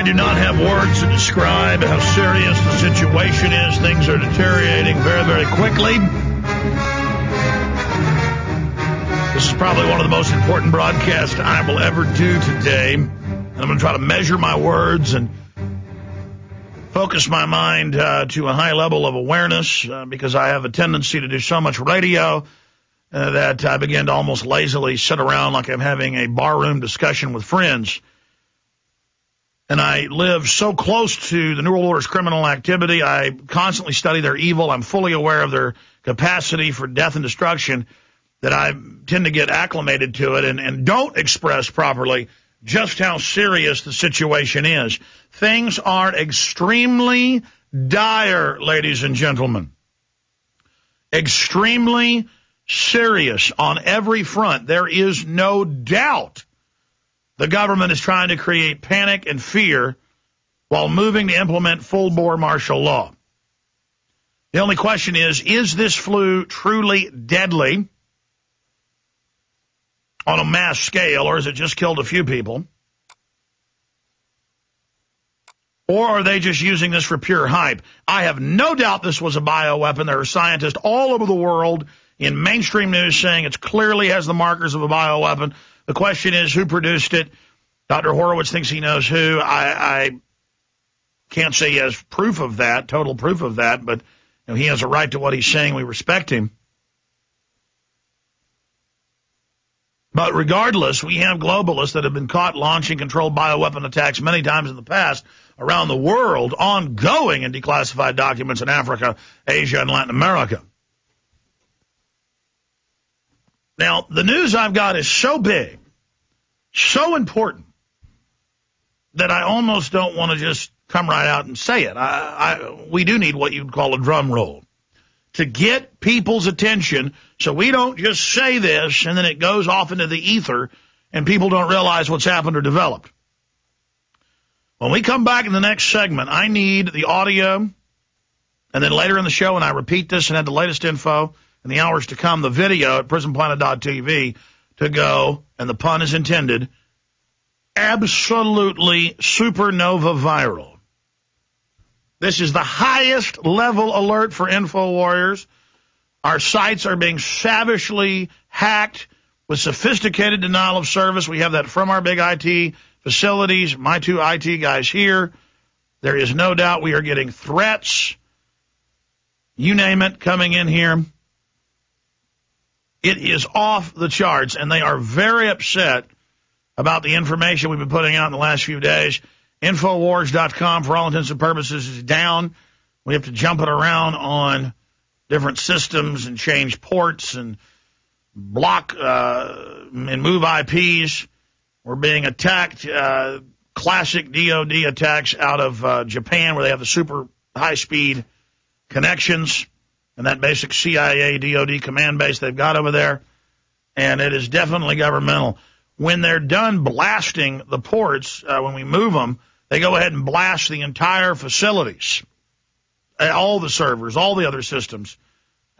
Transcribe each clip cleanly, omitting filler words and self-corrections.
do not have words to describe how serious the situation is. Things are deteriorating very, very quickly. This is probably one of the most important broadcasts I will ever do today. And I'm going to try to measure my words and focus my mind to a high level of awareness because I have a tendency to do so much radio that I begin to almost lazily sit around like I'm having a barroom discussion with friends. And I live so close to the New World Order's criminal activity. I constantly study their evil. I'm fully aware of their capacity for death and destruction that I tend to get acclimated to it and don't express properly just how serious the situation is. Things are extremely dire, ladies and gentlemen. Extremely serious on every front. There is no doubt the government is trying to create panic and fear while moving to implement full-bore martial law. The only question is this flu truly deadly on a mass scale, or has it just killed a few people? Or are they just using this for pure hype? I have no doubt this was a bioweapon. There are scientists all over the world in mainstream news saying it clearly has the markers of a bioweapon. The question is, who produced it? Dr. Horowitz thinks he knows who. I can't say he has proof of that, total proof of that, but he has a right to what he's saying. We respect him. But regardless, we have globalists that have been caught launching controlled bioweapon attacks many times in the past around the world, ongoing in declassified documents in Africa, Asia, and Latin America. Now, the news I've got is so big, so important, that I almost don't want to just come right out and say it. We do need what you'd call a drum roll to get people's attention so we don't just say this and then it goes off into the ether and people don't realize what's happened or developed. When we come back in the next segment, I need the audio, and then later in the show, and I repeat this and add the latest info in the hours to come, the video at prisonplanet.tv to go, and the pun is intended, absolutely supernova viral. This is the highest level alert for info warriors. Our sites are being savagely hacked with sophisticated denial of service. We have that from our big IT facilities, my two IT guys here. There is no doubt we are getting threats, you name it, coming in here. It is off the charts, and they are very upset about the information we've been putting out in the last few days. Infowars.com, for all intents and purposes, is down. We have to jump it around on different systems and change ports and block and move IPs. We're being attacked, classic DOD attacks out of Japan, where they have the super high-speed connections and that basic CIA DOD command base they've got over there. And it is definitely governmental. When they're done blasting the ports, when we move them, they go ahead and blast the entire facilities, all the servers, all the other systems,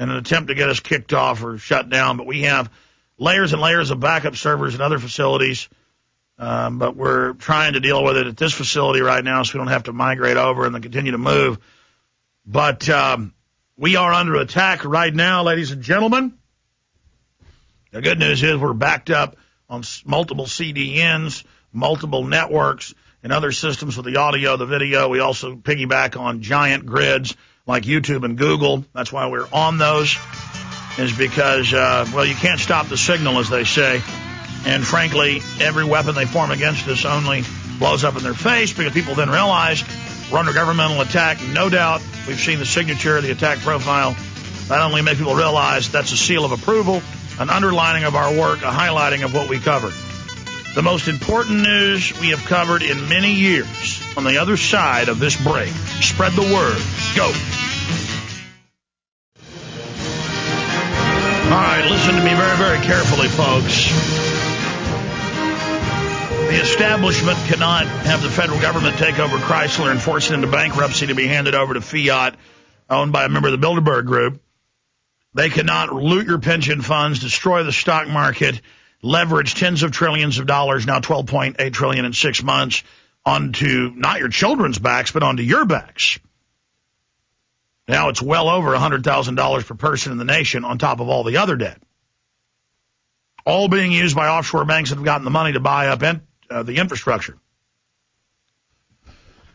in an attempt to get us kicked off or shut down. But we have layers and layers of backup servers in other facilities, but we're trying to deal with it at this facility right now so we don't have to migrate over and then continue to move. But we are under attack right now, ladies and gentlemen. The good news is we're backed up on multiple CDNs, multiple networks, and other systems with the audio, the video. We also piggyback on giant grids like YouTube and Google. That's why we're on those, is because, well, you can't stop the signal, as they say. And frankly, every weapon they form against us only blows up in their face because people then realize we're under governmental attack. No doubt we've seen the signature, the attack profile. That only makes people realize that's a seal of approval, an underlining of our work, a highlighting of what we covered. The most important news we have covered in many years. On the other side of this break, spread the word. Go. All right, listen to me very, very carefully, folks. The establishment cannot have the federal government take over Chrysler and force it into bankruptcy to be handed over to Fiat, owned by a member of the Bilderberg Group. They cannot loot your pension funds, destroy the stock market, leverage tens of trillions of dollars, now $12.8 trillion in 6 months, onto not your children's backs, but onto your backs. Now it's well over $100,000 per person in the nation on top of all the other debt. All being used by offshore banks that have gotten the money to buy up the infrastructure.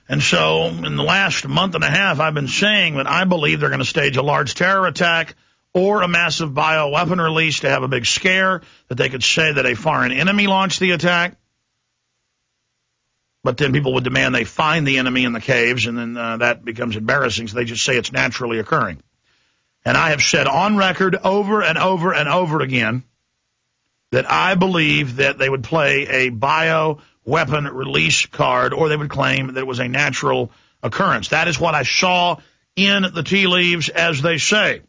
And so in the last month and a half, I've been saying that I believe they're going to stage a large terror attack or a massive bioweapon release to have a big scare, that they could say that a foreign enemy launched the attack. But then people would demand they find the enemy in the caves, and then that becomes embarrassing, so they just say it's naturally occurring. And I have said on record over and over and over again that I believe that they would play a bioweapon release card, or they would claim that it was a natural occurrence. That is what I saw in the tea leaves, as they say.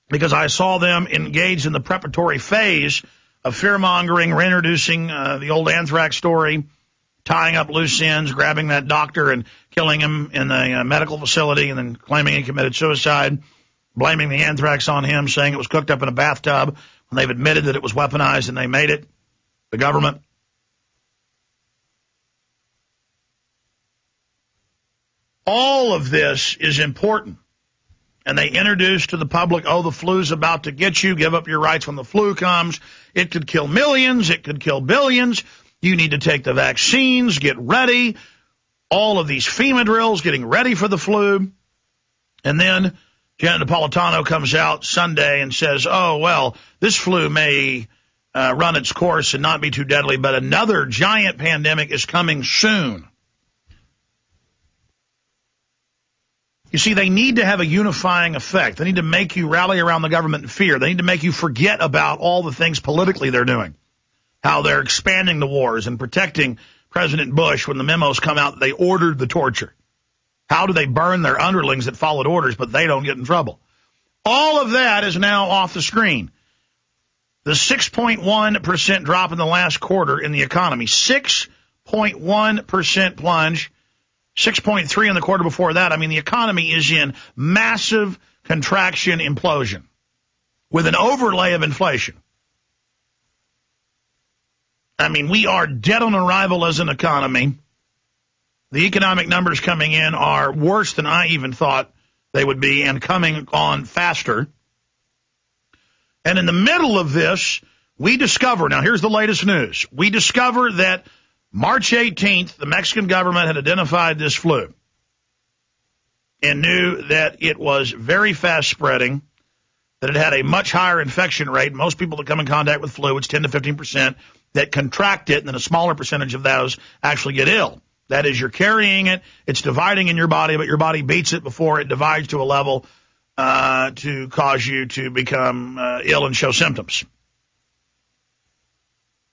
Because I saw them engaged in the preparatory phase of fear-mongering, reintroducing the old anthrax story, tying up loose ends, grabbing that doctor and killing him in a medical facility, and then claiming he committed suicide, blaming the anthrax on him, saying it was cooked up in a bathtub when they've admitted that it was weaponized and they made it, the government. All of this is important. And they introduced to the public, oh, the flu's about to get you. Give up your rights when the flu comes. It could kill millions. It could kill billions. You need to take the vaccines. Get ready. All of these FEMA drills, getting ready for the flu. And then Janet Napolitano comes out Sunday and says, oh, well, this flu may run its course and not be too deadly, but another giant pandemic is coming soon. You see, they need to have a unifying effect. They need to make you rally around the government in fear. They need to make you forget about all the things politically they're doing, how they're expanding the wars and protecting President Bush when the memos come out that they ordered the torture. How do they burn their underlings that followed orders, but they don't get in trouble? All of that is now off the screen. The 6.1% drop in the last quarter in the economy, 6.1% plunge. 6.3 in the quarter before that. I mean, the economy is in massive contraction, implosion, with an overlay of inflation. I mean, we are dead on arrival as an economy. The economic numbers coming in are worse than I even thought they would be, and coming on faster. And in the middle of this, we discover, now here's the latest news, we discover that March 18th, the Mexican government had identified this flu and knew that it was very fast spreading, that it had a much higher infection rate. Most people that come in contact with flu, it's 10 to 15% that contract it, and then a smaller percentage of those actually get ill. That is, you're carrying it, it's dividing in your body, but your body beats it before it divides to a level to cause you to become ill and show symptoms.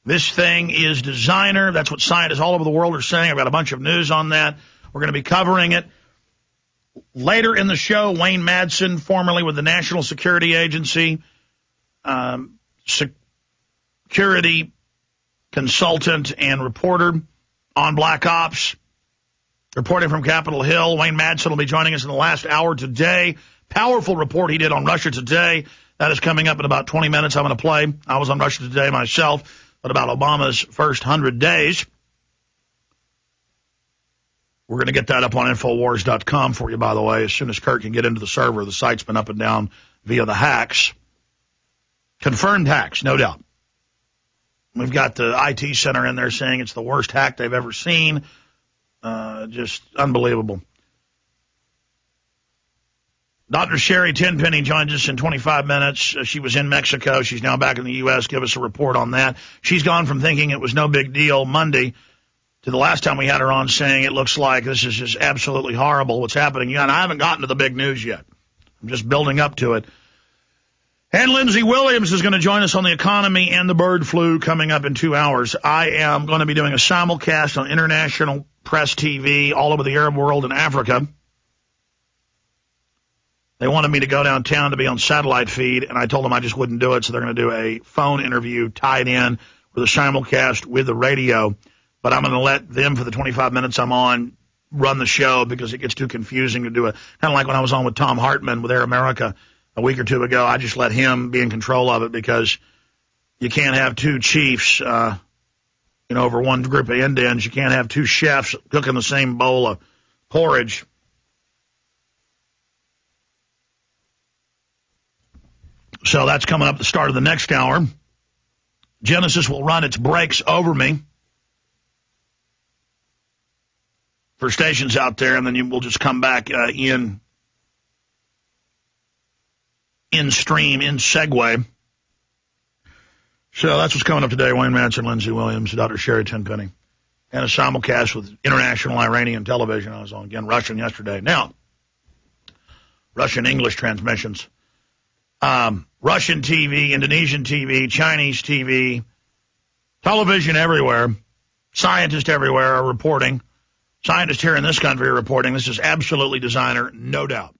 This thing is designer. That's what scientists all over the world are saying. I've got a bunch of news on that. We're going to be covering it. Later in the show, Wayne Madsen, formerly with the National Security Agency, security consultant and reporter on Black Ops, reporting from Capitol Hill. Wayne Madsen will be joining us in the last hour today. Powerful report he did on Russia Today. That is coming up in about 20 minutes. I'm going to play. I was on Russia Today myself. But about Obama's first 100 days. We're going to get that up on Infowars.com for you, by the way, as soon as Kurt can get into the server. The site's been up and down via the hacks. Confirmed hacks, no doubt. We've got the IT center in there saying it's the worst hack they've ever seen. Just unbelievable. Dr. Sherry Tenpenny joins us in 25 minutes. She was in Mexico. She's now back in the U.S. Give us a report on that. She's gone from thinking it was no big deal Monday to the last time we had her on saying it looks like this is just absolutely horrible what's happening. And I haven't gotten to the big news yet. I'm just building up to it. And Lindsey Williams is going to join us on the economy and the bird flu coming up in 2 hours. I am going to be doing a simulcast on international press TV all over the Arab world and Africa. They wanted me to go downtown to be on satellite feed, and I told them I just wouldn't do it, so they're going to do a phone interview tied in with a simulcast with the radio. But I'm going to let them, for the 25 minutes I'm on, run the show because it gets too confusing to do it. Kind of like when I was on with Tom Hartman with Air America a week or two ago. I just let him be in control of it because you can't have two chiefs over one group of Indians. You can't have two chefs cooking the same bowl of porridge. So that's coming up at the start of the next hour. Genesis will run its brakes over me for stations out there, and then we'll just come back in stream, in segue. So that's what's coming up today. Wayne Madsen, Lindsey Williams, Dr. Sherry Tenpenny, and a simulcast with International Iranian Television. I was on, again, Russian yesterday. Now, Russian English transmissions. Russian TV, Indonesian TV, Chinese TV, television everywhere. Scientists everywhere are reporting. Scientists here in this country are reporting this is absolutely designer, no doubt.